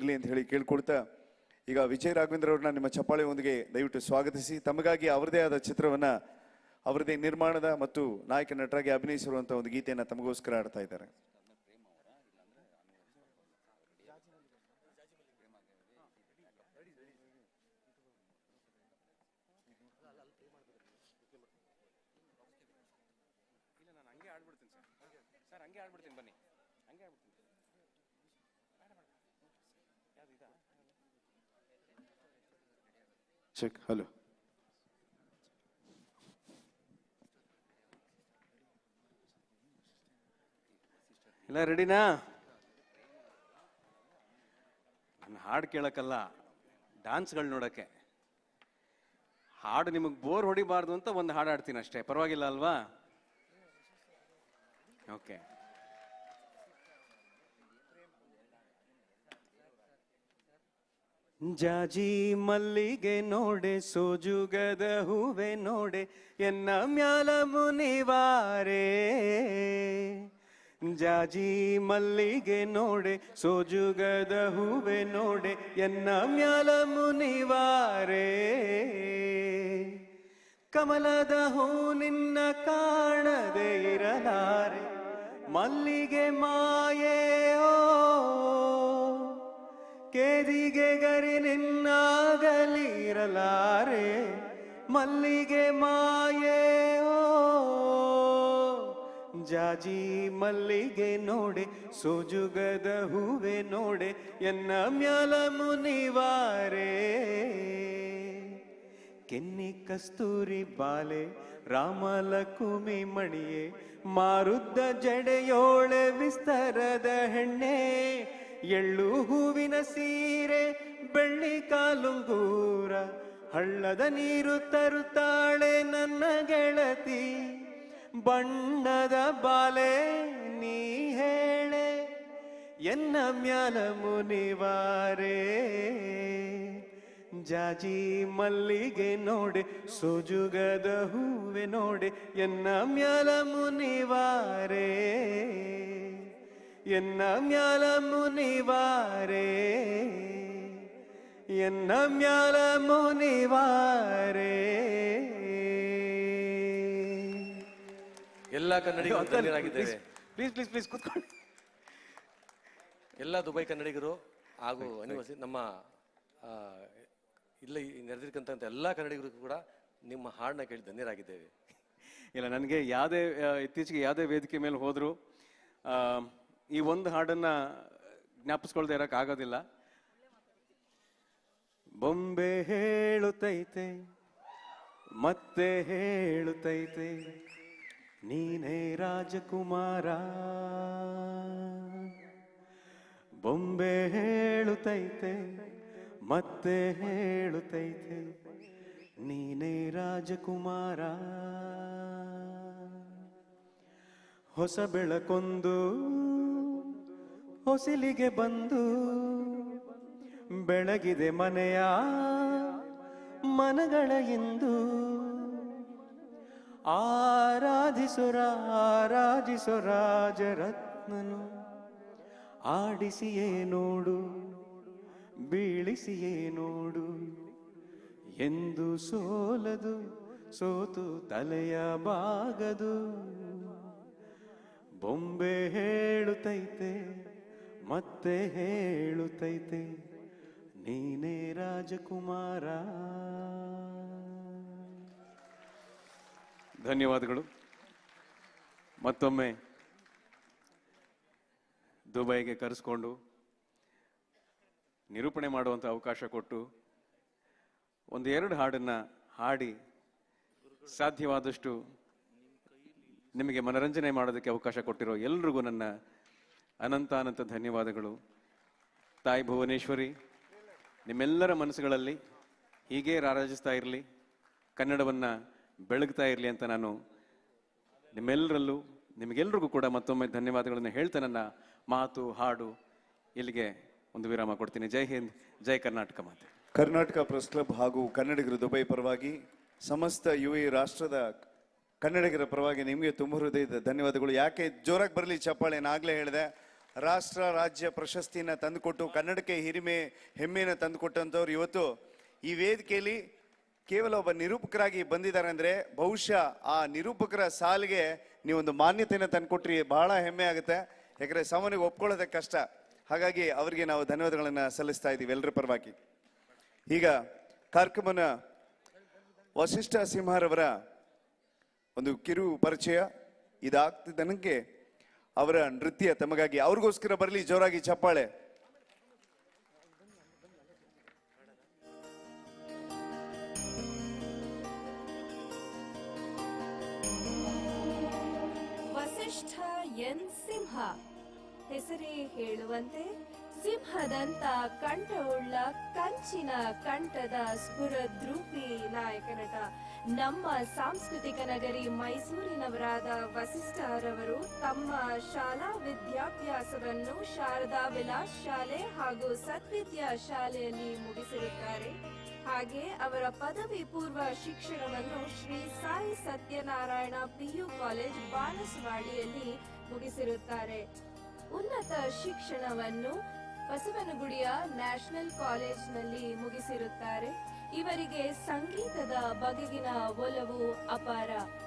ಇರಲಿ ಅಂತ ಹೇಳಿ ಕೇಳ್ಕೊಳ್ತಾ ಈಗ ವಿಜಯ್ ರಾಘವೇಂದ್ರ ಅವ್ರನ್ನ ನಿಮ್ಮ ಚಪ್ಪಾಳೆಯೊಂದಿಗೆ ದಯವಿಟ್ಟು ಸ್ವಾಗತಿಸಿ ತಮಗಾಗಿ ಅವರದೇ ಆದ ಚಿತ್ರವನ್ನ ಅವರದೇ ನಿರ್ಮಾಣದ ಮತ್ತು ನಾಯಕ ನಟರಾಗಿ ಅಭಿನಯಿಸಿರುವಂತಹ ಒಂದು ಗೀತೆಯನ್ನು ತಮಗೋಸ್ಕರ ಆಡ್ತಾ ಇದ್ದಾರೆ. ಚೆಕ್. ಹಲೋ, ಎಲ್ಲ ರೆಡಿನಾ? ನನ್ನ ಹಾಡು ಕೇಳಕ್ಕಲ್ಲ, ಡ್ಯಾನ್ಸ್ಗಳು ನೋಡಕ್ಕೆ. ಹಾಡು ನಿಮಗೆ ಬೋರ್ ಹೊಡಿಬಾರ್ದು ಅಂತ ಒಂದು ಹಾಡು ಆಡ್ತೀನಿ ಅಷ್ಟೇ, ಪರವಾಗಿಲ್ಲ ಅಲ್ವಾ? ಓಕೆ. ಜಾಜಿ ಮಲ್ಲಿಗೆ ನೋಡೆ, ಸೋಜುಗದ ಹೂವೆ ನೋಡೆ, ಎನ್ನ ಮ್ಯಾಲ ಮುನಿವಾರೆ. ಜಾಜಿ ಮಲ್ಲಿಗೆ ನೋಡೆ, ಸೋಜುಗದ ಹೂವೆ ನೋಡೆ, ಎನ್ನ ಮ್ಯಾಲ ಮುನಿವಾರೆ. ಕಮಲದ ಹೂ ನಿನ್ನ ಕಾಣದೆ ಇರಲಾರೆ, ಮಲ್ಲಿಗೆ ಮಾಯೆ ಓ. ಕೇದಿಗೆ ಗರಿ ನಿನ್ನಾಗಲಿರಲಾರೆ, ಮಲ್ಲಿಗೆ ಮಾಯೆ ಓ. ಜಾಜಿ ಮಲ್ಲಿಗೆ ನೋಡೆ, ಸೋಜುಗದ ಹೂವೆ ನೋಡೆ, ಎನ್ನ ಮ್ಯಾಲ ಮುನಿವಾರೆ. ಕೆನ್ನಿ ಕಸ್ತೂರಿ ಬಾಲೆ, ರಾಮಲಕುಮಿ ಮಣಿಯೇ, ಮಾರುದ್ದ ಜಡೆಯೋಳೆ ವಿಸ್ತರದ ಹೆಣ್ಣೆ. ಎಳ್ಳು ಹೂವಿನ ಸೀರೆ, ಬೆಳ್ಳಿ ಕಾಲುಂಗೂರ, ಹಳ್ಳದ ನೀರು ತರುತ್ತಾಳೆ ನನ್ನ ಗೆಳತಿ. ಬಣ್ಣದ ಬಾಲೆ ನೀ ಹೇಳೆ, ಎನ್ನ ಮ್ಯಾಲ ಮುನಿವಾರೆ. ಜಾಜಿ ಮಲ್ಲಿಗೆ ನೋಡೆ, ಸೋಜುಗದ ಹೂವೆ ನೋಡೆ, ಎನ್ನ ಮ್ಯಾಲ ಮುನಿವಾರೆ. ಎನ್ನ ಮ್ಯಾಲ ಮುನಿವಾರೆ, ಎನ್ನ ಮ್ಯಾಲ ಮುನಿವಾರೆ. ಎಲ್ಲ ಕನ್ನಡಿಗರು ಧನ್ಯರಾಗಿದ್ದೇವೆ. ಪ್ಲೀಸ್ ಪ್ಲೀಸ್ ಪ್ಲೀಸ್ ಕೂತ್ಕೊಳ್ಳಿ. ಎಲ್ಲ ದುಬೈ ಕನ್ನಡಿಗರು ಹಾಗೂ ಅನಿವಾಸಿ ನಮ್ಮ ಇಲ್ಲ ನೆರೆದಿರ್ತಕ್ಕಂಥ ಎಲ್ಲ ಕನ್ನಡಿಗರಿಗೂ ಕೂಡ ನಿಮ್ಮ ಹಾಡನ್ನ ಕೇಳಿ ಧನ್ಯರಾಗಿದ್ದೇವೆ. ಇಲ್ಲ, ನನಗೆ ಯಾವುದೇ ಇತ್ತೀಚೆಗೆ ಯಾವುದೇ ವೇದಿಕೆ ಮೇಲೆ ಹೋದರೂ ಈ ಒಂದು ಹಾಡನ್ನ ಜ್ಞಾಪಿಸ್ಕೊಳ್ದೆ ಇರಕ್ಕೆ ಆಗೋದಿಲ್ಲ. ಬೊಂಬೆ ಹೇಳುತ್ತೈತೆ ಮತ್ತೆ ಹೇಳುತ್ತೈತೆ, ನೀನೇ ರಾಜಕುಮಾರ. ಬೊಂಬೆ ಹೇಳುತ್ತೈತೆ ಮತ್ತೆ ಹೇಳುತ್ತೈತೆ, ನೀನೇ ರಾಜಕುಮಾರ. ಹೊಸ ಬೆಳಕೊಂದು ಹೊಸಿಲಿಗೆ ಬಂದು, ಬೆಳಗಿದೆ ಮನೆಯ ಮನಗಳ ಇಂದು. ಆರಾಧಿಸುರ ರಾಜರತ್ನನು, ಆಡಿಸಿಯೇ ನೋಡು ಬೀಳಿಸಿಯೇ ನೋಡು, ಎಂದು ಸೋಲದು ಸೋತು ತಲೆಯ ಬಾಗದು. ಬೊಂಬೆ ಹೇಳುತ್ತೈತೆ ಮತ್ತೆ ಹೇಳುತ್ತೈತೆ, ನೀನೇ ರಾಜಕುಮಾರ. ಧನ್ಯವಾದಗಳು. ಮತ್ತೊಮ್ಮೆ ದುಬೈಗೆ ಕರೆಸ್ಕೊಂಡು ನಿರೂಪಣೆ ಮಾಡುವಂಥ ಅವಕಾಶ ಕೊಟ್ಟು ಒಂದೆರಡು ಹಾಡನ್ನು ಹಾಡಿ ಸಾಧ್ಯವಾದಷ್ಟು ನಿಮಗೆ ಮನರಂಜನೆ ಮಾಡೋದಕ್ಕೆ ಅವಕಾಶ ಕೊಟ್ಟಿರೋ ಎಲ್ರಿಗೂ ನನ್ನ ಅನಂತ ಅನಂತ ಧನ್ಯವಾದಗಳು. ತಾಯಿ ಭುವನೇಶ್ವರಿ ನಿಮ್ಮೆಲ್ಲರ ಮನಸ್ಸುಗಳಲ್ಲಿ ಹೀಗೆ ರಾರಾಜಿಸ್ತಾ ಇರಲಿ, ಕನ್ನಡವನ್ನು ಬೆಳಗ್ತಾ ಇರಲಿ ಅಂತ ನಾನು ನಿಮ್ಮೆಲ್ಲರಲ್ಲೂ ನಿಮಗೆಲ್ರಿಗೂ ಕೂಡ ಮತ್ತೊಮ್ಮೆ ಧನ್ಯವಾದಗಳನ್ನು ಹೇಳ್ತಾ ನನ್ನ ಮಾತು ಹಾಡು ಇಲ್ಲಿಗೆ ಒಂದು ವಿರಾಮ ಕೊಡ್ತೀನಿ. ಜೈ ಹಿಂದ್, ಜೈ ಕರ್ನಾಟಕ ಮಾತೆ. ಕರ್ನಾಟಕ ಪ್ರೆಸ್ ಕ್ಲಬ್ ಹಾಗೂ ಕನ್ನಡಿಗರು ದುಬೈ ಪರವಾಗಿ ಸಮಸ್ತ UAE ರಾಷ್ಟ್ರದ ಕನ್ನಡಿಗರ ಪರವಾಗಿ ನಿಮಗೆ ತುಂಬ ಹೃದಯದ ಧನ್ಯವಾದಗಳು. ಯಾಕೆ ಜೋರಾಗಿ ಬರಲಿ ಚಪ್ಪಾಳೆ, ನಾಗಲೇ ಹೇಳಿದೆ ರಾಷ್ಟ್ರ ರಾಜ್ಯ ಪ್ರಶಸ್ತಿನ ತಂದುಕೊಟ್ಟು ಕನ್ನಡಕ್ಕೆ ಹೆಮ್ಮೆಯನ್ನು ತಂದುಕೊಟ್ಟಂಥವ್ರು ಇವತ್ತು ಈ ವೇದಿಕೆಯಲ್ಲಿ ಕೇವಲ ಒಬ್ಬ ನಿರೂಪಕರಾಗಿ ಬಂದಿದ್ದಾರೆ ಅಂದ್ರೆ ಬಹುಶಃ ಆ ನಿರೂಪಕರ ಸಾಲಿಗೆ ನೀವೊಂದು ಮಾನ್ಯತೆಯನ್ನು ತಂದುಕೊಟ್ರಿ, ಬಹಳ ಹೆಮ್ಮೆ ಆಗುತ್ತೆ. ಯಾಕಂದ್ರೆ ಸಾಮಾನ್ಯವಾಗಿ ಒಪ್ಕೊಳ್ಳೋದೇ ಕಷ್ಟ. ಹಾಗಾಗಿ ಅವರಿಗೆ ನಾವು ಧನ್ಯವಾದಗಳನ್ನ ಸಲ್ಲಿಸ್ತಾ ಇದ್ದೀವಿ ಎಲ್ಲರ ಪರವಾಗಿ. ಈಗ ಕಾರ್ಯಕ್ರಮನ ವಸಿಷ್ಠ ಸಿಂಹರವರ ಒಂದು ಕಿರು ಪರಿಚಯ ಇದಾಗ್ತಿದ್ದನಕ್ಕೆ ಅವರ ನೃತ್ಯ ತಮಗಾಗಿ ಅವ್ರಿಗೋಸ್ಕರ ಬರಲಿ ಜೋರಾಗಿ ಚಪ್ಪಾಳೆ. ವಸಿಷ್ಠ ಎನ್ ಸಿಂಹ ಹೆಸರೇ ಹೇಳುವಂತೆ ಸಿಂಹದಂತ ಕಂಠವುಳ್ಳ ಕಂಚಿನ ಕಂಠದ ಸ್ಫುರದ್ರೂಪಿ ನಾಯಕ ನಟ. ನಮ್ಮ ಸಾಂಸ್ಕೃತಿಕ ನಗರಿ ಮೈಸೂರಿನವರಾದ ವಸಿಷ್ಠರವರು ತಮ್ಮ ಶಾಲಾ ವಿದ್ಯಾಭ್ಯಾಸವನ್ನು ಶಾರದಾ ವಿಲಾಸ್ ಶಾಲೆ ಹಾಗೂ ಸದ್ವಿದ್ಯಾ ಶಾಲೆಯಲ್ಲಿ ಮುಗಿಸಿರುತ್ತಾರೆ. ಹಾಗೆ ಅವರ ಪದವಿ ಪೂರ್ವ ಶಿಕ್ಷಣವನ್ನು ಶ್ರೀ ಸಾಯಿ ಸತ್ಯನಾರಾಯಣ PU ಕಾಲೇಜ್ ಬಾಣಸವಾಡಿಯಲ್ಲಿ ಮುಗಿಸಿರುತ್ತಾರೆ. ಉನ್ನತ ಶಿಕ್ಷಣವನ್ನು ಬಸವನಗುಡಿಯ ನ್ಯಾಷನಲ್ ಕಾಲೇಜ್ನಲ್ಲಿ ಮುಗಿಸಿರುತ್ತಾರೆ. ಇವರಿಗೆ ಸಂಗೀತದ ಬಗೆಗಿನ ಒಲವು ಅಪಾರ.